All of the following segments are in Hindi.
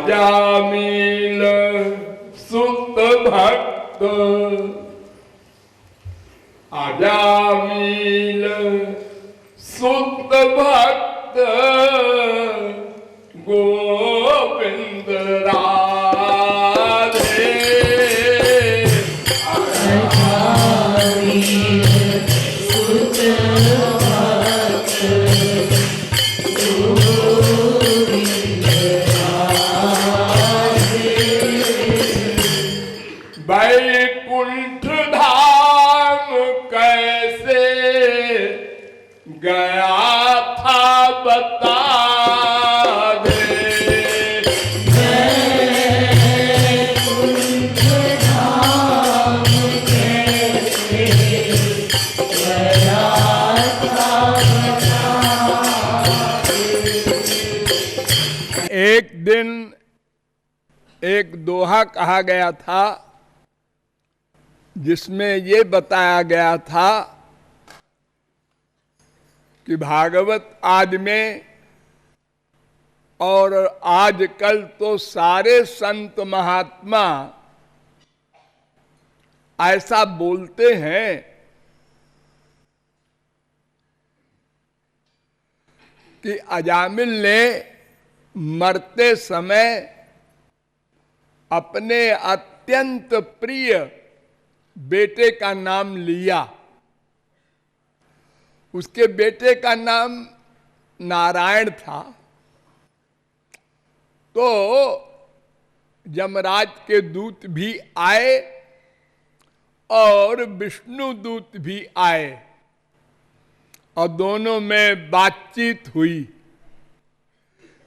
आजामिल सुत भक्त आजामिल सुत भक्त गोविंद राधे आजामिल सुत भक्त वैकुंठ धाम कैसे गया था बता दे। वैकुंठ धाम कैसे गया था बता दे। एक दिन एक दोहा कहा गया था जिसमें ये बताया गया था कि भागवत आज में और आजकल तो सारे संत महात्मा ऐसा बोलते हैं कि अजामिल ने मरते समय अपने अत्यंत प्रिय बेटे का नाम लिया। उसके बेटे का नाम नारायण था। तो यमराज के दूत भी आए और विष्णु दूत भी आए और दोनों में बातचीत हुई।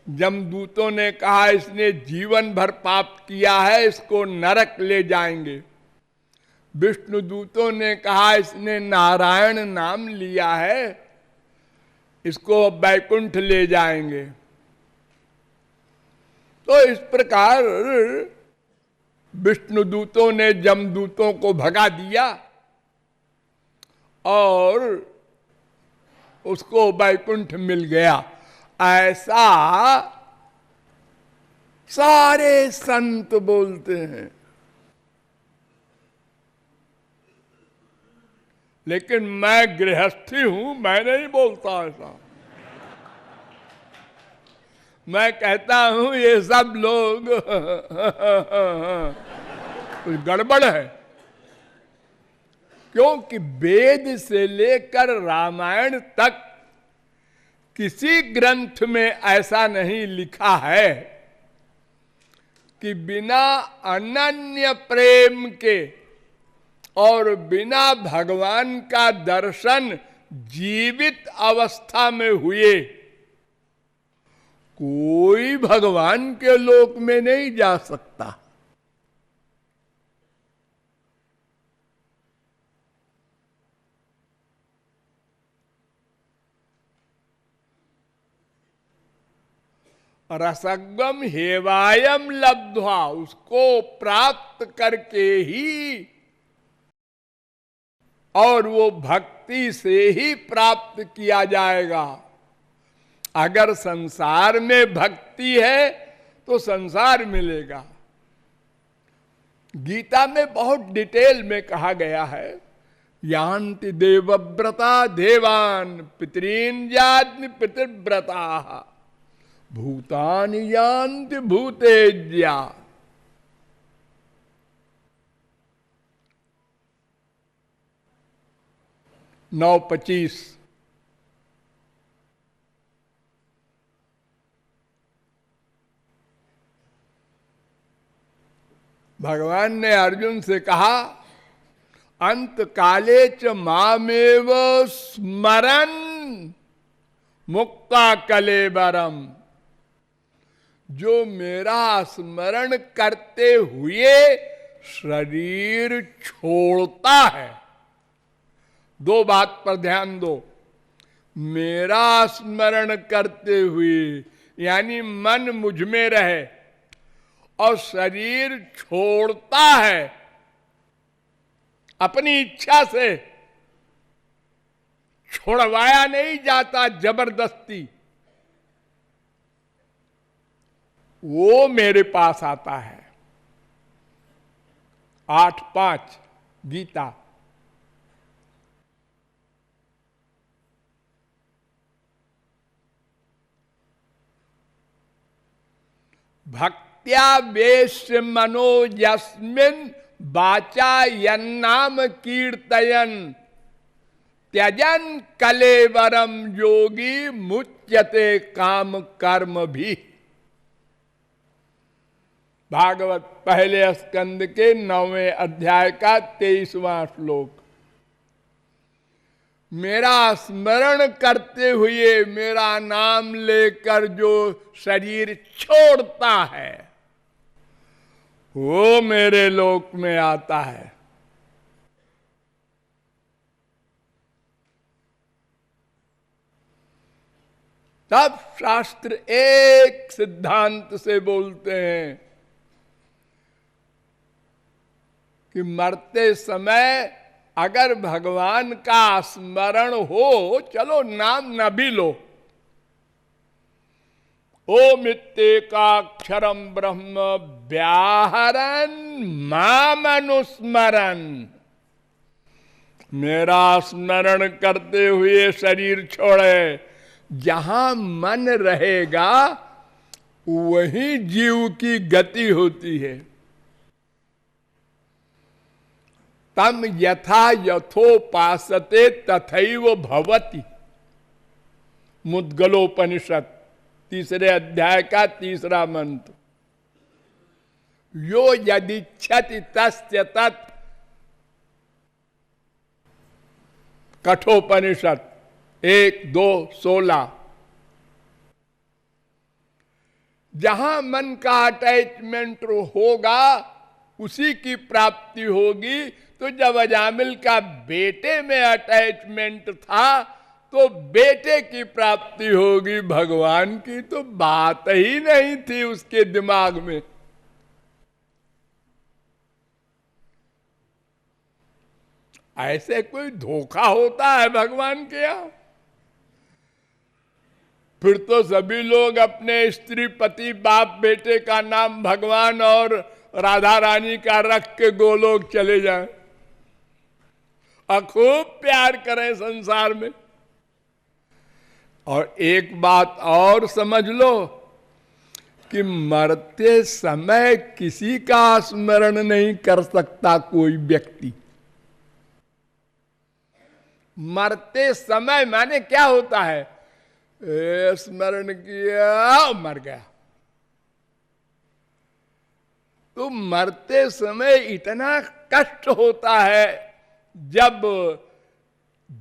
यमदूतों ने कहा इसने जीवन भर पाप किया है, इसको नरक ले जाएंगे। विष्णु दूतों ने कहा इसने नारायण नाम लिया है, इसको वैकुंठ ले जाएंगे। तो इस प्रकार विष्णु दूतों ने यमदूतों को भगा दिया और उसको वैकुंठ मिल गया। ऐसा सारे संत बोलते हैं, लेकिन मैं गृहस्थी हूं, मैं नहीं बोलता ऐसा। मैं कहता हूं ये सब लोग कुछ गड़बड़ है, क्योंकि वेद से लेकर रामायण तक किसी ग्रंथ में ऐसा नहीं लिखा है कि बिना अनन्य प्रेम के और बिना भगवान का दर्शन जीवित अवस्था में हुए कोई भगवान के लोक में नहीं जा सकता। रसगम हेवायम लब्ध्वा, उसको प्राप्त करके ही और वो भक्ति से ही प्राप्त किया जाएगा। अगर संसार में भक्ति है तो संसार मिलेगा। गीता में बहुत डिटेल में कहा गया है, यान्ति देवव्रता देवान पितरीन यान्ति पितृव्रता भूतानि यान्ति भूतेज्या। 9:25। भगवान ने अर्जुन से कहा, अंत काले च मामेव स्मरन मुक्ता कलेबरम। जो मेरा स्मरण करते हुए शरीर छोड़ता है, दो बात पर ध्यान दो, मेरा स्मरण करते हुए यानी मन मुझ में रहे और शरीर छोड़ता है अपनी इच्छा से, छोड़वाया नहीं जाता जबरदस्ती, वो मेरे पास आता है। 8:5 गीता। भक्त्या वेश्य मनो यस्मिन् वाचा यन्नाम कीर्तयन् त्यजन कलेवरम योगी मुच्यते काम कर्म भी। भागवत पहले स्कंद के 9वें अध्याय का 23वां श्लोक। मेरा स्मरण करते हुए, मेरा नाम लेकर जो शरीर छोड़ता है, वो मेरे लोक में आता है। तब शास्त्र एक सिद्धांत से बोलते हैं कि मरते समय अगर भगवान का स्मरण हो, चलो नाम न भी लो, ओम इत्येकाक्षरम ब्रह्म व्याहरन मामनुस्मरन, मेरा स्मरण करते हुए शरीर छोड़े, जहां मन रहेगा वही जीव की गति होती है। तम यथा यथोपासते तथैव भवति। मुद्गलोपनिषद 3 अध्याय का 3 मंत्र। यो यदिच्छति तस्य तत्। कठोपनिषद 1-2-16। जहां मन का अटैचमेंट होगा उसी की प्राप्ति होगी। तो जब अजामिल का बेटे में अटैचमेंट था तो बेटे की प्राप्ति होगी, भगवान की तो बात ही नहीं थी उसके दिमाग में। ऐसे कोई धोखा होता है भगवान के यहां? फिर तो सभी लोग अपने स्त्री पति बाप बेटे का नाम भगवान और राधा रानी का रख के गोलोक चले जाएं और खूब प्यार करें संसार में। और एक बात और समझ लो कि मरते समय किसी का स्मरण नहीं कर सकता कोई व्यक्ति। मरते समय माने क्या होता है? स्मरण किया मर गया। तो मरते समय इतना कष्ट होता है जब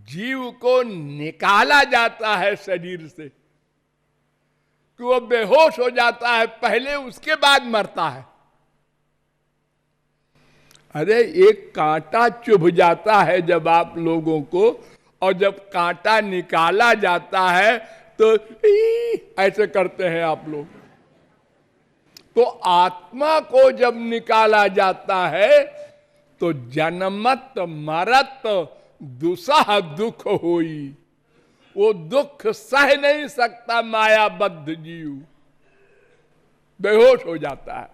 जीव को निकाला जाता है शरीर से कि वो बेहोश हो जाता है, पहले उसके बाद मरता है। अरे एक कांटा चुभ जाता है जब आप लोगों को, और जब कांटा निकाला जाता है तो ऐसे करते हैं आप लोग। तो आत्मा को जब निकाला जाता है तो जन्मत मरत दुसह दुख होई। वो दुख सह नहीं सकता मायाबद्ध जीव, बेहोश हो जाता है।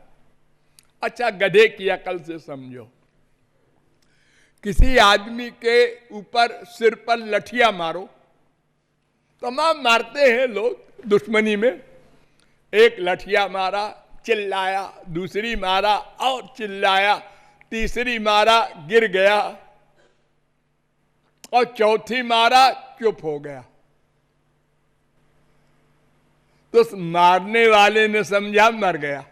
अच्छा, गधे की अकल से समझो। किसी आदमी के ऊपर सिर पर लठिया मारो, तमाम मारते हैं लोग दुश्मनी में। एक लठिया मारा, चिल्लाया, दूसरी मारा और चिल्लाया, तीसरी मारा, गिर गया। और चौथी मारा, चुप हो गया। तो उस मारने वाले ने समझा मर गया,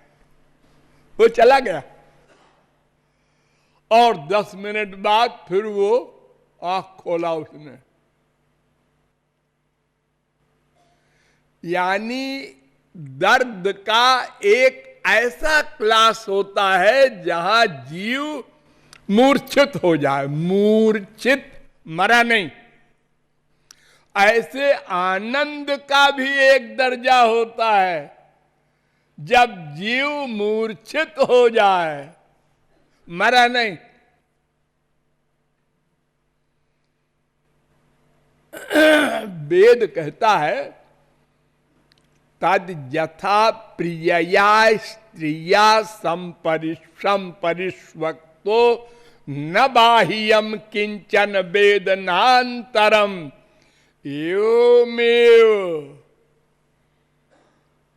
वो चला गया। और 10 मिनट बाद फिर वो आंख खोला उसने। यानी दर्द का एक ऐसा क्लास होता है जहां जीव मूर्छित हो जाए, मूर्छित, मरा नहीं। ऐसे आनंद का भी एक दर्जा होता है जब जीव मूर्छित हो जाए, मरा नहीं। वेद कहता है तद यथा प्रियया स्त्रिया संपरिष्वक्तो न बाह्यम किंचन वेदनांतरम एवमेव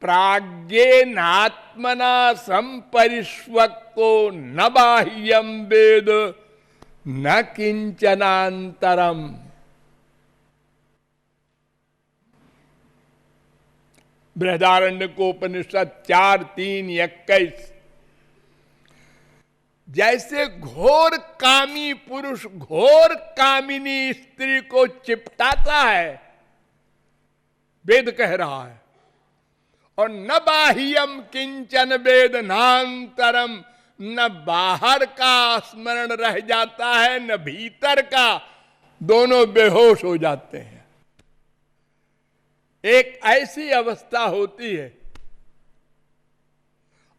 प्राज्ञेनात्मना संपरिष्वक्तो न बाह्यम वेद न किंचनांतरम। बृहदारण्यकोपनिषद 4:3-21। जैसे घोर कामी पुरुष घोर कामिनी स्त्री को चिपटाता है, वेद कह रहा है, और न बाह्यम किंचन वेदनांतरम, न बाहर का स्मरण रह जाता है न भीतर का, दोनों बेहोश हो जाते हैं। एक ऐसी अवस्था होती है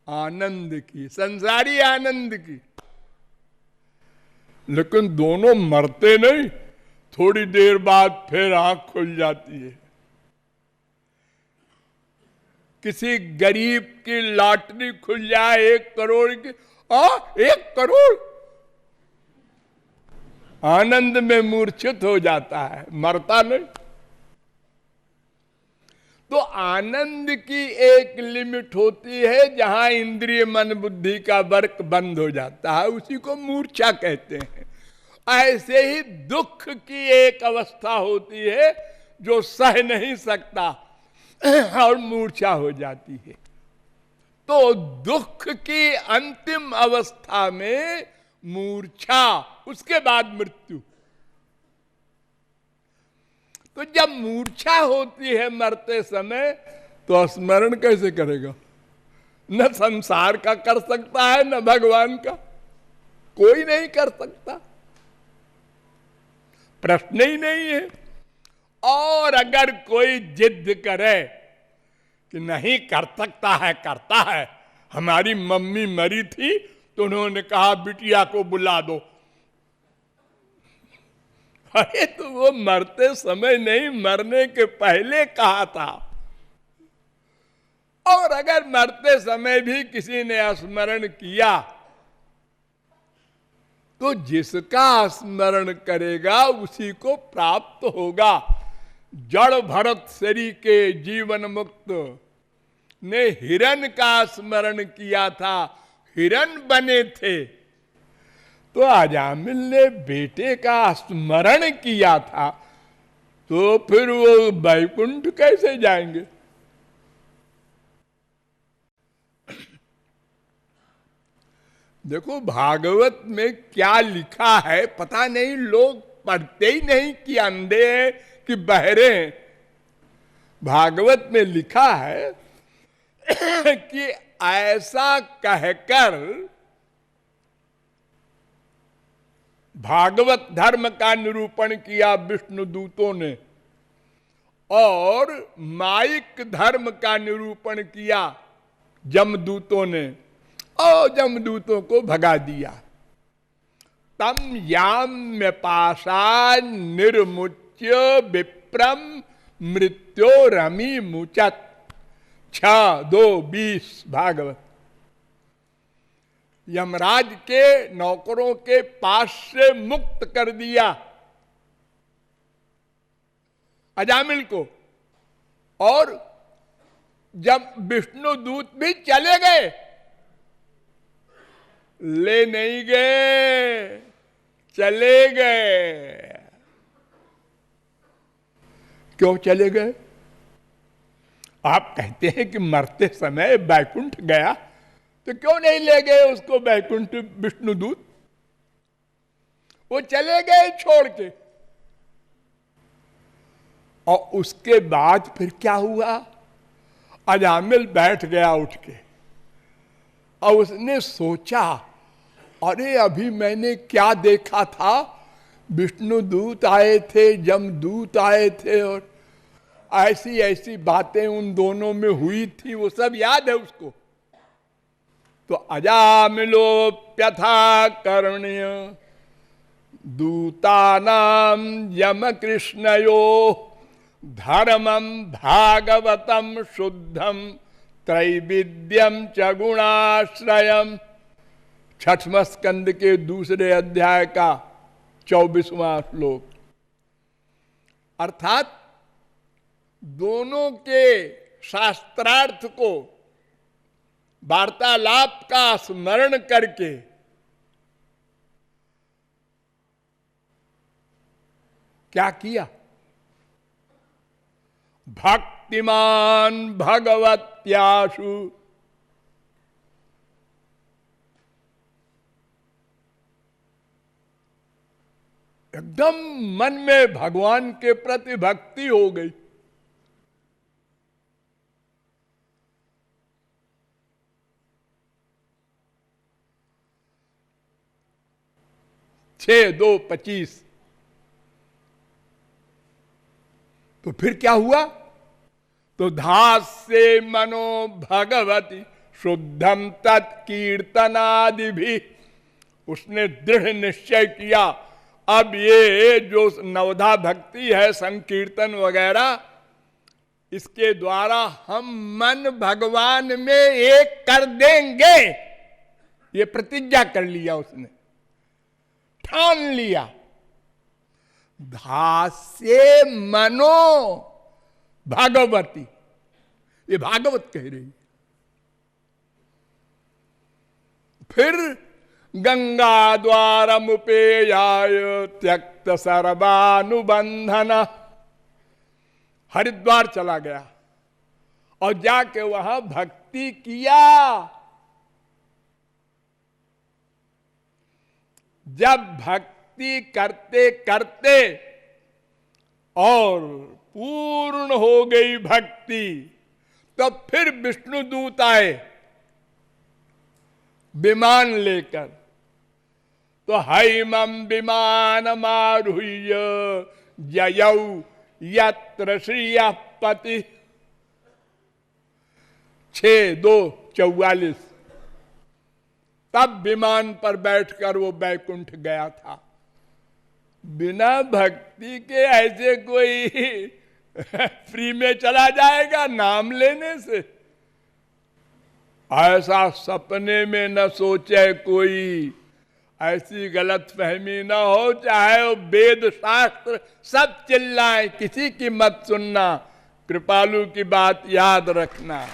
आनंद की, संसारी आनंद की, लेकिन दोनों मरते नहीं, थोड़ी देर बाद फिर आंख खुल जाती है। किसी गरीब की लॉटरी खुल जाए 1 करोड़ की, 1 करोड़, आनंद में मूर्छित हो जाता है, मरता नहीं। तो आनंद की एक लिमिट होती है जहां इंद्रिय मन बुद्धि का वर्क बंद हो जाता है, उसी को मूर्छा कहते हैं। ऐसे ही दुख की एक अवस्था होती है जो सह नहीं सकता और मूर्छा हो जाती है। तो दुख की अंतिम अवस्था में मूर्छा, उसके बाद मृत्यु। तो जब मूर्छा होती है मरते समय, तो स्मरण कैसे करेगा? न संसार का कर सकता है न भगवान का, कोई नहीं कर सकता, प्रश्न ही नहीं है। और अगर कोई जिद करे कि नहीं कर सकता है, करता है, हमारी मम्मी मरी थी तो उन्होंने कहा बिटिया को बुला दो, अरे तो वो मरते समय नहीं, मरने के पहले कहा था। और अगर मरते समय भी किसी ने स्मरण किया तो जिसका स्मरण करेगा उसी को प्राप्त होगा। जड़ भरत शरी के जीवन मुक्त ने हिरण का स्मरण किया था, हिरण बने थे, तो अजामिल ने बेटे का स्मरण किया था, तो फिर वो वैकुंठ कैसे जाएंगे? देखो भागवत में क्या लिखा है पता नहीं, लोग पढ़ते ही नहीं कि अंधे हैं कि बहरे हैं। भागवत में लिखा है कि ऐसा कहकर भागवत धर्म का निरूपण किया विष्णु दूतों ने, और माइक धर्म का निरूपण किया जमदूतों ने, और जमदूतों को भगा दिया। तम याम्य पाशा निर्मुच्य विप्रम मृत्यो रमी मुचत 6:2-20 भागवत। यमराज के नौकरों के पास से मुक्त कर दिया अजामिल को, और जब विष्णु दूत भी चले गए, ले नहीं गए, चले गए। क्यों चले गए? आप कहते हैं कि मरते समय बैकुंठ गया, तो क्यों नहीं ले गए उसको बैकुंठ विष्णुदूत? वो चले गए छोड़ के। और उसके बाद फिर क्या हुआ? अजामिल बैठ गया उठ के, और उसने सोचा, अरे अभी मैंने क्या देखा था, विष्णुदूत आए थे, जमदूत आए थे, और ऐसी ऐसी बातें उन दोनों में हुई थी, वो सब याद है उसको। तो अजामिलोप्यथा कर्ण्य दूतानाम यम कृष्णयो धर्मम भागवतम शुद्धम त्रैविद्यम च गुणाश्रयम। छठवां स्कंद के दूसरे अध्याय का 24वां श्लोक। अर्थात दोनों के शास्त्रार्थ को वार्तालाप का स्मरण करके क्या किया? भक्तिमान भगवत्याशु, एकदम मन में भगवान के प्रति भक्ति हो गई। छह 2:25। तो फिर क्या हुआ? तो धास्य मनो भगवती शुद्धम तत्कीर्तनादि भी। उसने दृढ़ निश्चय किया, अब ये जो नवधा भक्ति है, संकीर्तन वगैरह, इसके द्वारा हम मन भगवान में एक कर देंगे। ये प्रतिज्ञा कर लिया उसने, ठान लिया। धास्य मनो भागवती, ये भागवत कह रही। फिर गंगा द्वारमुपेयाय त्यक्त सर्वानुबंधन, हरिद्वार चला गया और जाके वहां भक्ति किया। जब भक्ति करते करते और पूर्ण हो गई भक्ति, तो फिर विष्णुदूत आए विमान लेकर। तो हैमम विमानमारुह्य जयौ यत्र श्रियः पति। 6:2:44। तब विमान पर बैठकर वो बैकुंठ गया था। बिना भक्ति के ऐसे कोई फ्री में चला जाएगा नाम लेने से? ऐसा सपने में न सोचे कोई, ऐसी गलत फहमी न हो। चाहे वो वेद शास्त्र सब चिल्लाए, किसी की मत सुनना। कृपालु की बात याद रखना।